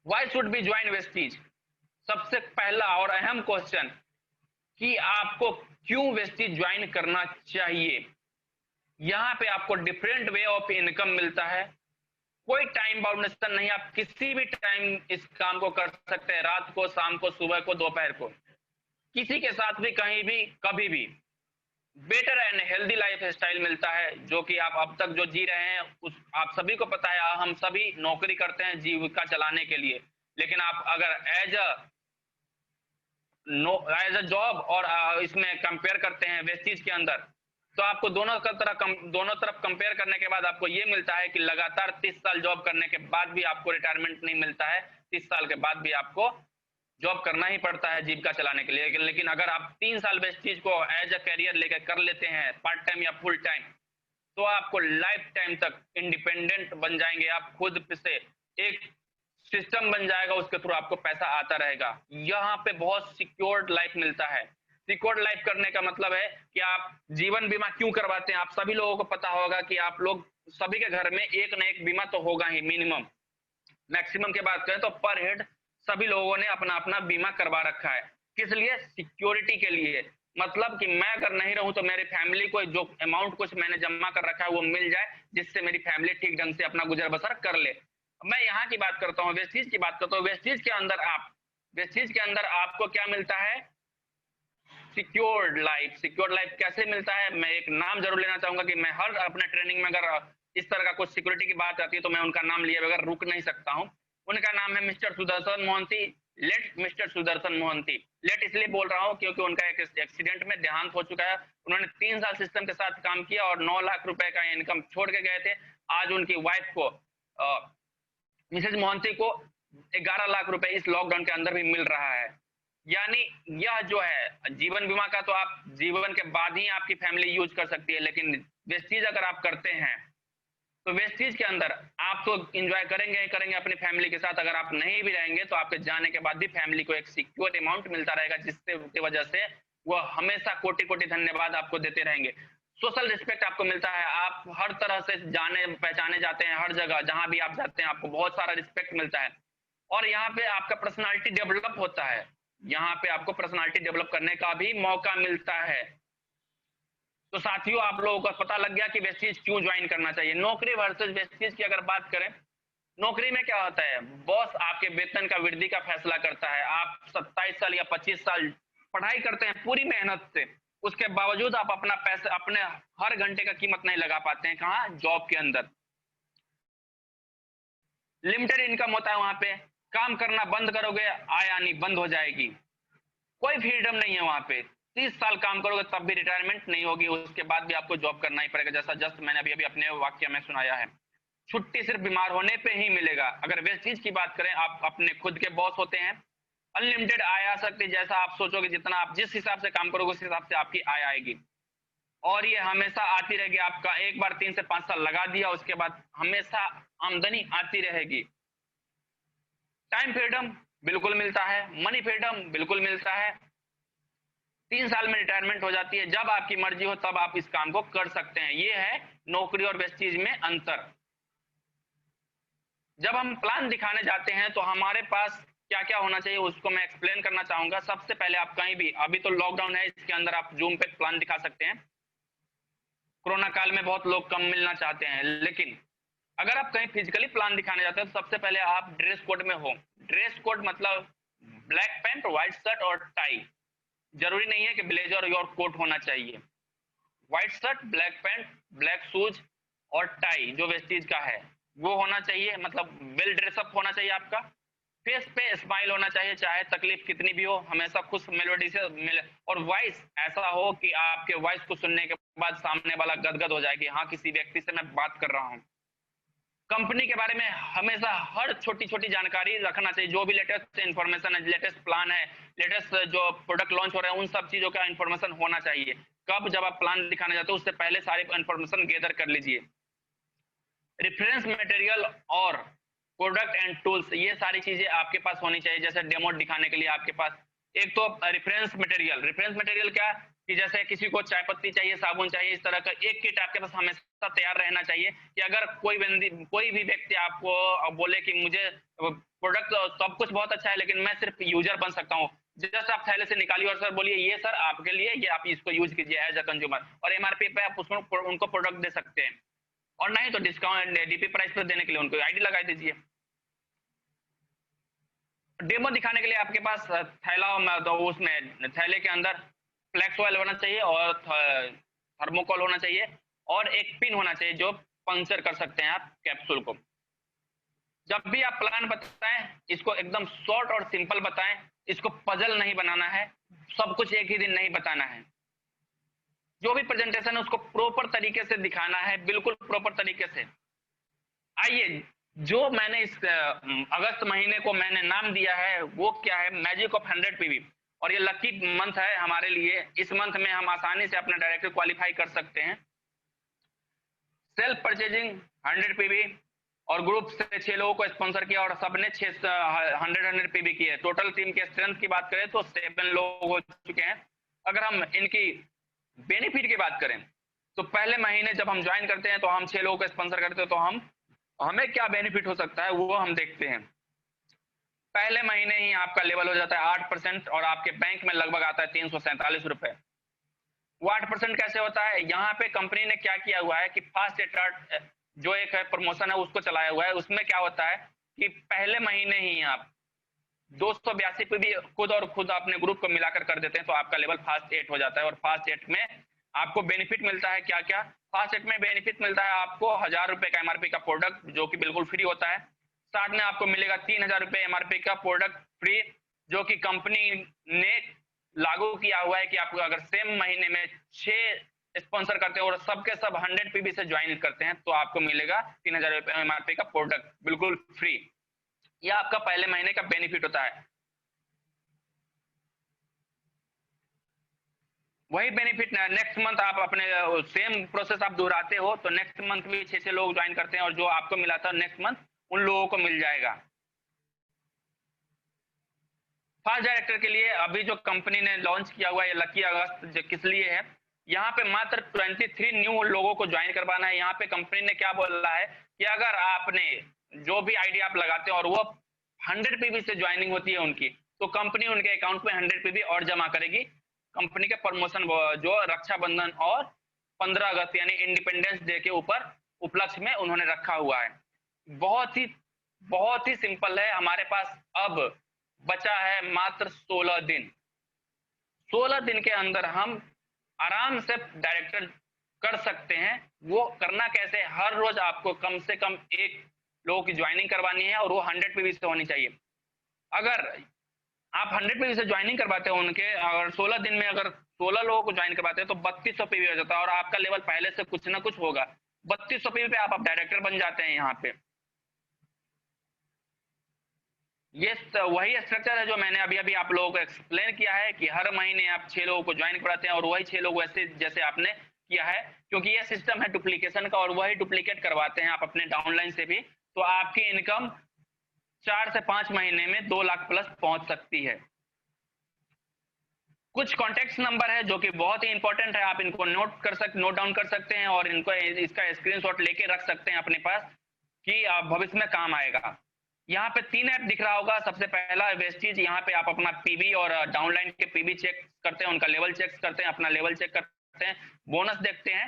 Why should be join Vestige? सबसे पहला और अहम क्वेश्चन कि आपको क्यों वेस्टीज ज्वाइन करना चाहिए। यहाँ पे आपको डिफरेंट वे ऑफ इनकम मिलता है, कोई टाइम बाउंडेशन नहीं, आप किसी भी टाइम इस काम को कर सकते हैं, रात को, शाम को, सुबह को, दोपहर को, किसी के साथ भी, कहीं भी, कभी भी। Better and healthy life style मिलता है, जो कि आप अब तक जो जी रहे हैं उस आप सभी को पता है। हम सभी नौकरी करते हैं जीविका चलाने के लिए, लेकिन आप अगर एज अ जॉब और इसमें कंपेयर करते हैं वेस्टीज के अंदर, तो आपको दोनों तरफ कंपेयर करने के बाद आपको ये मिलता है कि लगातार 30 साल जॉब करने के बाद भी आपको रिटायरमेंट नहीं मिलता है। 30 साल के बाद भी आपको जॉब करना ही पड़ता है जीविका चलाने के लिए। लेकिन अगर आप 3 साल वेस्टीज को एज अ करियर लेकर कर लेते हैं, पार्ट टाइम या फुल टाइम, तो आपको लाइफ टाइम तक इंडिपेंडेंट बन जाएंगे। आप खुद से एक सिस्टम बन जाएगा, उसके थ्रू आपको पैसा आता रहेगा। यहाँ पे बहुत सिक्योर्ड लाइफ मिलता है। सिक्योर्ड लाइफ करने का मतलब है कि आप जीवन बीमा क्यों करवाते हैं। आप सभी लोगों को पता होगा कि आप लोग सभी के घर में एक न एक बीमा तो होगा ही, मिनिमम। मैक्सिमम की बात करें तो पर हेड सभी लोगों ने अपना अपना बीमा करवा रखा है। किस लिए? सिक्योरिटी के लिए। मतलब कि मैं अगर नहीं रहूं तो मेरी फैमिली को जो अमाउंट कुछ मैंने जमा कर रखा है वो मिल जाए, जिससे मेरी फैमिली ठीक ढंग से अपना गुजर बसर कर ले। मैं यहाँ की बात करता हूँ, वेस्टीज की बात करता हूँ। वेस्टीज के अंदर आपको क्या मिलता है? Secured life. सिक्योर्ड लाइफ कैसे मिलता है? मैं एक नाम जरूर लेना चाहूंगा कि मैं हर अपने ट्रेनिंग में अगर इस तरह का कुछ सिक्योरिटी की बात आती है तो मैं उनका नाम लिए बगैर रुक नहीं सकता हूं। उनका नाम है mister Sudarshan Mohanty. Late mister Sudarshan Mohanty. Late इसलिए बोल रहा हूं क्योंकि उनका एक एक्सीडेंट में देहांत हो चुका है। उन्होंने 3 साल सिस्टम के साथ काम किया और 9 लाख रुपए का इनकम छोड़ के गए थे। आज उनकी वाइफ को मिसेज मोहंती को 11 लाख रुपए इस लॉकडाउन के अंदर भी मिल रहा है। यानी यह जो है जीवन बीमा का, तो आप जीवन के बाद ही आपकी फैमिली यूज कर सकती है, लेकिन वेस्टीज अगर आप करते हैं तो वेस्टीज के अंदर आप तो एंजॉय करेंगे ही करेंगे अपनी फैमिली के साथ। अगर आप नहीं भी रहेंगे तो आपके जाने के बाद भी फैमिली को एक सिक्योर अमाउंट मिलता रहेगा, जिससे की वजह से वो हमेशा कोटि कोटि धन्यवाद आपको देते रहेंगे। सोशल रिस्पेक्ट आपको मिलता है, आप हर तरह से जाने पहचाने जाते हैं, हर जगह जहां भी आप जाते हैं आपको बहुत सारा रिस्पेक्ट मिलता है। और यहाँ पे आपका पर्सनालिटी डेवलप होता है, यहाँ पे आपको पर्सनालिटी डेवलप करने का भी मौका मिलता है। तो साथियों, आप लोगों को पता लग गया कि वेस्टीज क्यों ज्वाइन करना चाहिए। नौकरी वर्सेस वेस्टीज की अगर बात करें, नौकरी में क्या होता है, बॉस आपके वेतन का वृद्धि का फैसला करता है। आप 27 साल या 25 साल पढ़ाई करते हैं पूरी मेहनत से, उसके बावजूद आप अपना पैसा, अपने हर घंटे का कीमत नहीं लगा पाते हैं। कहाँ? जॉब के अंदर लिमिटेड इनकम होता है। वहां पे काम करना बंद करोगे, आय आनी बंद हो जाएगी। कोई फ्रीडम नहीं है वहां पे। 30 साल काम करोगे तब भी रिटायरमेंट नहीं होगी, उसके बाद भी आपको जॉब करना ही पड़ेगा, जैसा जस्ट मैंने अभी अभी अपने वाक्य में सुनाया है। छुट्टी सिर्फ बीमार होने पे ही मिलेगा। अगर वेस्टीज की बात करें, आप अपने खुद के बॉस होते हैं, अनलिमिटेड आय आ सकती है। जैसा आप सोचोगे, जितना आप जिस हिसाब से काम करोगे उस हिसाब से आपकी आय आएगी। और ये हमेशा आती रहेगी। आपका एक बार 3 से 5 साल लगा दिया, उसके बाद हमेशा आमदनी आती रहेगी। टाइम फ्रीडम बिल्कुल मिलता है, मनी फ्रीडम बिल्कुल मिलता है। 3 साल में रिटायरमेंट हो जाती है, जब आपकी मर्जी हो तब आप इस काम को कर सकते हैं। ये है नौकरी और वेस्टीज में अंतर। जब हम प्लान दिखाने जाते हैं तो हमारे पास क्या क्या होना चाहिए उसको मैं एक्सप्लेन करना चाहूंगा। सबसे पहले आप कहीं भी, अभी तो लॉकडाउन है, इसके अंदर आप जूम पे प्लान दिखा सकते हैं। कोरोना काल में बहुत लोग कम मिलना चाहते हैं, लेकिन अगर आप कहीं फिजिकली प्लान दिखाने जाते हैं तो सबसे पहले आप ड्रेस कोड में हो। ड्रेस कोड मतलब ब्लैक पैंट, व्हाइट शर्ट और टाई। जरूरी नहीं है कि ब्लेजर और कोट होना चाहिए। White shirt, black pant, black shoes और टाई जो वेस्टीज का है वो होना चाहिए, मतलब वेल ड्रेसअप होना चाहिए आपका। फेस पे स्माइल होना चाहिए, चाहे तकलीफ कितनी भी हो, हमेशा खुश मेलोडी से मिले। और वॉइस ऐसा हो कि आपके वॉइस को सुनने के बाद सामने वाला गदगद हो जाए कि हाँ, किसी व्यक्ति से मैं बात कर रहा हूँ। कंपनी के बारे में हमेशा हर छोटी छोटी जानकारी रखना चाहिए। जो भी लेटेस्ट इन्फॉर्मेशन है, लेटेस्ट प्लान है, लेटेस्ट जो प्रोडक्ट लॉन्च हो रहे हैं, उन सब चीजों का इन्फॉर्मेशन होना चाहिए। कब जब आप प्लान दिखाने जाते हो उससे पहले सारी इन्फॉर्मेशन गैदर कर लीजिए। रेफरेंस मटेरियल और प्रोडक्ट एंड टूल्स, ये सारी चीजें आपके पास होनी चाहिए। जैसे डेमो दिखाने के लिए आपके पास एक तो रेफरेंस मटेरियल। रेफरेंस मटेरियल क्या कि जैसे किसी को चाय पत्ती चाहिए, साबुन चाहिए, इस तरह का एक किट आपके पास हमेशा तैयार रहना चाहिए कि अगर कोई भी व्यक्ति आपको बोले कि मुझे प्रोडक्ट सब कुछ बहुत अच्छा है लेकिन मैं सिर्फ यूजर बन सकता हूँ, जस्ट आप थैले से निकालिए और सर बोलिए ये सर आपके लिए, ये आप इसको यूज कीजिए एज अ कंज्यूमर, और एमआरपी पे आप उसको उनको प्रोडक्ट दे सकते हैं। और नहीं तो डिस्काउंट डीपी प्राइस पर देने के लिए उनको आईडी लगा दीजिए। डेमो दिखाने के लिए आपके पास थैला, तो उसमें थैले के अंदर फ्लैक्स ऑयल होना चाहिए और थर्मोकोल होना चाहिए और एक पिन होना चाहिए जो पंक्चर कर सकते हैं आप कैप्सूल को। जब भी आप प्लान बताएं इसको एकदम शॉर्ट और सिंपल बताएं, इसको पजल नहीं बनाना है, सब कुछ एक ही दिन नहीं बताना है। जो भी प्रेजेंटेशन है उसको प्रॉपर तरीके से दिखाना है, बिल्कुल प्रॉपर तरीके से। आइए, जो मैंने इस अगस्त महीने को मैंने नाम दिया है वो क्या है, मैजिक ऑफ 100 पीवी। और ये लकी मंथ है हमारे लिए। इस मंथ में हम आसानी से अपना डायरेक्टर क्वालिफाई कर सकते हैं। सेल्फ परचेजिंग 100 पीवी और ग्रुप से 6 लोगों को स्पॉन्सर किया और सबने 100 पीवी की है। टोटल टीम के स्ट्रेंथ की बात करें तो 7 लोग हो चुके हैं। अगर हम इनकी बेनिफिट की बात करें तो पहले महीने जब हम ज्वाइन करते हैं तो हम 6 लोगों को स्पॉन्सर करते हैं, तो हमें क्या बेनिफिट हो सकता है वो हम देखते हैं। पहले महीने ही आपका लेवल हो जाता है 8% और आपके बैंक में लगभग आता है 347 रुपए। वो 8% कैसे होता है, यहाँ पे कंपनी ने क्या किया हुआ है कि फास्ट स्टार्ट जो एक है प्रमोशन है उसको चलाया हुआ है। उसमें क्या होता है कि पहले महीने ही आप 282 पे भी खुद अपने ग्रुप को मिलाकर कर देते हैं तो आपका लेवल फास्ट 8 हो जाता है। और फास्ट 8 में आपको बेनिफिट मिलता है क्या क्या। फास्ट 8 में बेनिफिट मिलता है आपको 1000 रुपए का एमआरपी का प्रोडक्ट जो कि बिल्कुल फ्री होता है। साथ में आपको मिलेगा 3000 रुपए एमआरपी का प्रोडक्ट फ्री जो कि कंपनी ने लागू किया हुआ है कि आपको अगर सेम महीने में 6 स्पॉन्सर करते हैं और सबके सब 100 पीवी से ज्वाइन करते हैं तो आपको मिलेगा 3000 रुपए एमआरपी का प्रोडक्ट बिल्कुल फ्री। यह आपका पहले महीने का बेनिफिट होता है। वही बेनिफिट नेक्स्ट मंथ आप अपने सेम प्रोसेस आप दोहराते हो तो नेक्स्ट मंथ भी 6 लोग ज्वाइन करते हैं और जो आपको मिला था नेक्स्ट मंथ उन लोगों को मिल जाएगा। फास्ट डायरेक्टर के लिए अभी जो कंपनी ने लॉन्च किया हुआ है लकी अगस्त जो किस लिए है, यहाँ पे मात्र 23 न्यू लोगों को ज्वाइन करवाना है। यहाँ पे कंपनी ने क्या बोला है कि अगर आपने जो भी आईडी आप लगाते हो और वो 100 पीवी से ज्वाइनिंग होती है उनकी, तो कंपनी उनके अकाउंट में 100 पीवी और जमा करेगी। कंपनी के प्रमोशन जो रक्षाबंधन और 15 अगस्त यानी इंडिपेंडेंस डे के ऊपर उपलक्ष्य में उन्होंने रखा हुआ है। बहुत ही सिंपल है। हमारे पास अब बचा है मात्र 16 दिन। 16 दिन के अंदर हम आराम से डायरेक्टर कर सकते हैं। वो करना कैसे, हर रोज आपको कम से कम 1 लोगों की ज्वाइनिंग करवानी है और वो 100 पीवी से होनी चाहिए। अगर आप 100 पीवी से ज्वाइनिंग करवाते हो उनके, अगर 16 दिन में अगर 16 लोगों को ज्वाइन करवाते हैं तो 3200 पीवी हो जाता है और आपका लेवल पहले से कुछ ना कुछ होगा। 3200 पीवी पे आप डायरेक्टर बन जाते हैं। यहाँ पे ये वही स्ट्रक्चर है जो मैंने अभी अभी आप लोगों को एक्सप्लेन किया है कि हर महीने आप 6 लोगों को ज्वाइन कराते हैं और वही 6 लोग वैसे जैसे आपने किया है, क्योंकि ये सिस्टम है डुप्लीकेशन का और वही डुप्लीकेट करवाते हैं आप अपने डाउनलाइन से भी, तो आपकी इनकम 4 से 5 महीने में 2 लाख प्लस पहुंच सकती है। कुछ कॉन्टेक्ट नंबर है जो कि बहुत ही इंपॉर्टेंट है, आप इनको नोट डाउन कर सकते हैं और इनको इसका स्क्रीनशॉट लेके रख सकते हैं अपने पास कि भविष्य में काम आएगा। यहाँ पे 3 ऐप दिख रहा होगा। सबसे पहला वेस्टीज, यहाँ पे आप अपना पीबी और डाउनलाइन के पीबी चेक करते हैं, उनका लेवल चेक करते हैं, अपना लेवल चेक करते हैं, बोनस देखते हैं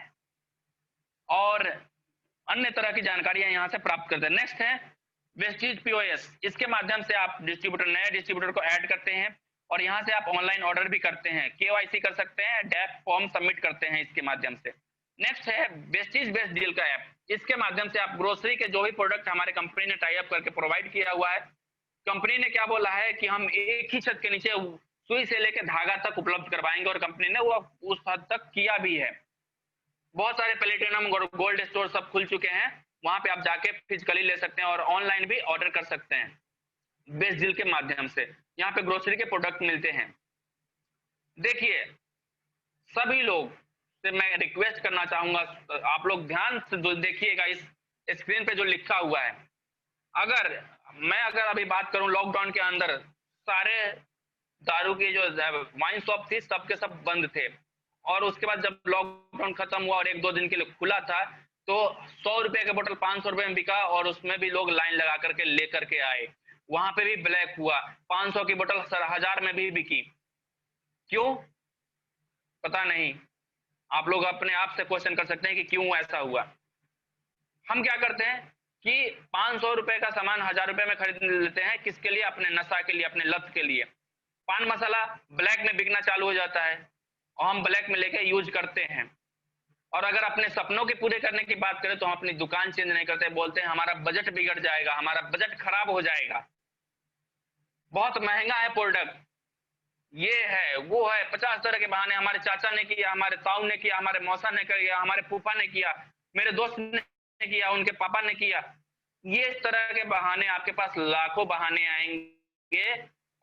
और अन्य तरह की जानकारियां यहाँ से प्राप्त करते हैं। नेक्स्ट है वेस्टीज पीओएस, इसके माध्यम से आप नए डिस्ट्रीब्यूटर को ऐड करते हैं और यहाँ से आप ऑनलाइन ऑर्डर भी करते हैं, केवाईसी कर सकते हैं, डैप फॉर्म सबमिट करते हैं इसके माध्यम से। नेक्स्ट है वेस्टीज बेस्ट डील का ऐप, इसके माध्यम से आप ग्रोसरी के जो भी प्रोडक्ट हमारे कंपनी ने टाई अप करके प्रोवाइड किया हुआ है, कंपनी ने क्या बोला है कि हम एक ही छत के नीचे सुई से लेकर धागा तक उपलब्ध करवाएंगे और कंपनी ने वो उस हद तक किया भी है। बहुत सारे प्लेटिनम गोल्ड स्टोर सब खुल चुके हैं, वहां पे आप जाके फिजिकली ले सकते हैं और ऑनलाइन भी ऑर्डर कर सकते हैं बेस्ट डील के माध्यम से। यहाँ पे ग्रोसरी के प्रोडक्ट मिलते हैं। देखिए सभी लोग से मैं रिक्वेस्ट करना चाहूंगा, आप लोग ध्यान से देखिएगा इस स्क्रीन पे जो लिखा हुआ है। अगर अभी बात करूं, लॉकडाउन के अंदर सारे दारू की जो वाइन शॉप थी सबके सब बंद थे और उसके बाद जब लॉकडाउन खत्म हुआ और 1-2 दिन के लिए खुला था तो 100 रुपए का बोतल 500 रुपए में बिका और उसमें भी लोग लाइन लगा करके लेकर के आए। वहां पे भी ब्लैक हुआ, 500 की बोतल 1000 में भी बिकी। क्यों? पता नहीं। आप लोग अपने आप से क्वेश्चन कर सकते हैं कि क्यों ऐसा हुआ। हम क्या करते हैं कि 500 रुपए का सामान 1000 रुपए में खरीद लेते हैं, किसके लिए? अपने नशा के लिए, अपने लत के लिए। पान मसाला ब्लैक में बिकना चालू हो जाता है और हम ब्लैक में लेके यूज करते हैं। और अगर अपने सपनों के पूरे करने की बात करें तो हम अपनी दुकान चेंज नहीं करते, बोलते हैं हमारा बजट बिगड़ जाएगा, हमारा बजट खराब हो जाएगा, बहुत महंगा है प्रोडक्ट, ये है वो है, 50 तरह के बहाने। हमारे चाचा ने किया, हमारे ताऊ ने किया, हमारे मौसा ने किया, हमारे फूफा ने किया, मेरे दोस्त ने किया, उनके पापा ने किया। ये इस तरह के बहाने आपके पास लाखों बहाने आएंगे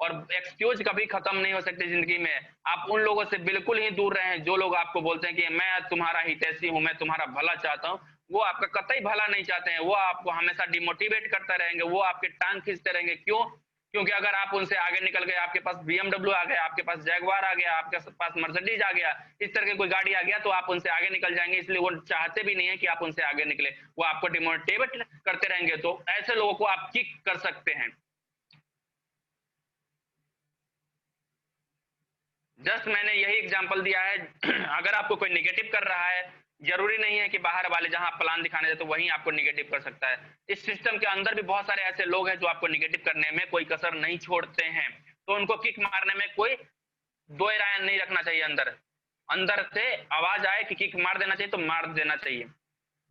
और एक्सक्यूज कभी खत्म नहीं हो सकते जिंदगी में। आप उन लोगों से बिल्कुल ही दूर रहें जो लोग आपको बोलते हैं कि मैं तुम्हारा हितैषी हूं, मैं तुम्हारा भला चाहता हूं। वो आपका कतई भला नहीं चाहते हैं, वो आपको हमेशा डिमोटिवेट करते रहेंगे, वो आपके टांग खींचते रहेंगे। क्यों? क्योंकि अगर आप उनसे आगे निकल गए, आपके पास BMW आ गया, आपके पास जैगवार आ गया, आपके पास मर्सिडीज आ गया, इस तरह की कोई गाड़ी आ गया, तो आप उनसे आगे निकल जाएंगे। इसलिए वो चाहते भी नहीं है कि आप उनसे आगे निकले, वो आपको डिमोटिवेट करते रहेंगे। तो ऐसे लोगों को आप किक कर सकते हैं। जस्ट मैंने यही एग्जांपल दिया है। अगर आपको कोई निगेटिव कर रहा है, जरूरी नहीं है कि बाहर वाले जहां प्लान दिखाने दे तो वहीं आपको निगेटिव कर सकता है। इस सिस्टम के अंदर भी बहुत सारे ऐसे लोग हैं जो आपको निगेटिव करने में कोई कसर नहीं छोड़ते हैं, तो उनको किक मारने में कोई दो राय नहीं रखना चाहिए। अंदर से आवाज आए कि किक मार देना चाहिए तो मार देना चाहिए।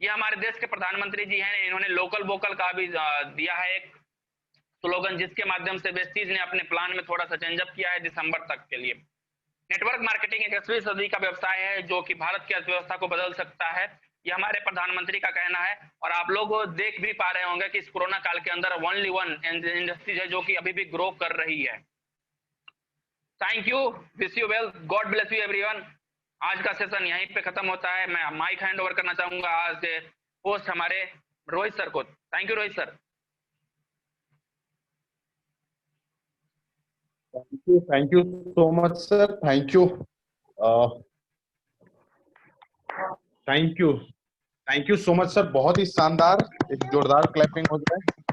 ये हमारे देश के प्रधानमंत्री जी हैं, इन्होंने लोकल वोकल का भी दिया है एक स्लोगन, जिसके माध्यम से वेस्टीज ने अपने प्लान में थोड़ा सा चेंजअप किया है दिसंबर तक के लिए। नेटवर्क मार्केटिंग 21वीं सदी का व्यवसाय है जो कि भारत की अर्थव्यवस्था को बदल सकता है, ये हमारे प्रधानमंत्री का कहना है। और आप लोग देख भी पा रहे होंगे कि इस कोरोना काल के अंदर ओनली वन इंडस्ट्री है जो कि अभी भी ग्रो कर रही है। Thank you, wish you well, God bless you everyone. आज का सेशन यहीं पे खत्म होता है। मैं माइक हैंड ओवर करना चाहूंगा आज के होस्ट हमारे रोहित सर को। Thank you Rohit sir. Thank you so much, sir. Thank you. Thank you so much, sir. बहुत ही शानदार, एक जोरदार क्लैपिंग हो जाए।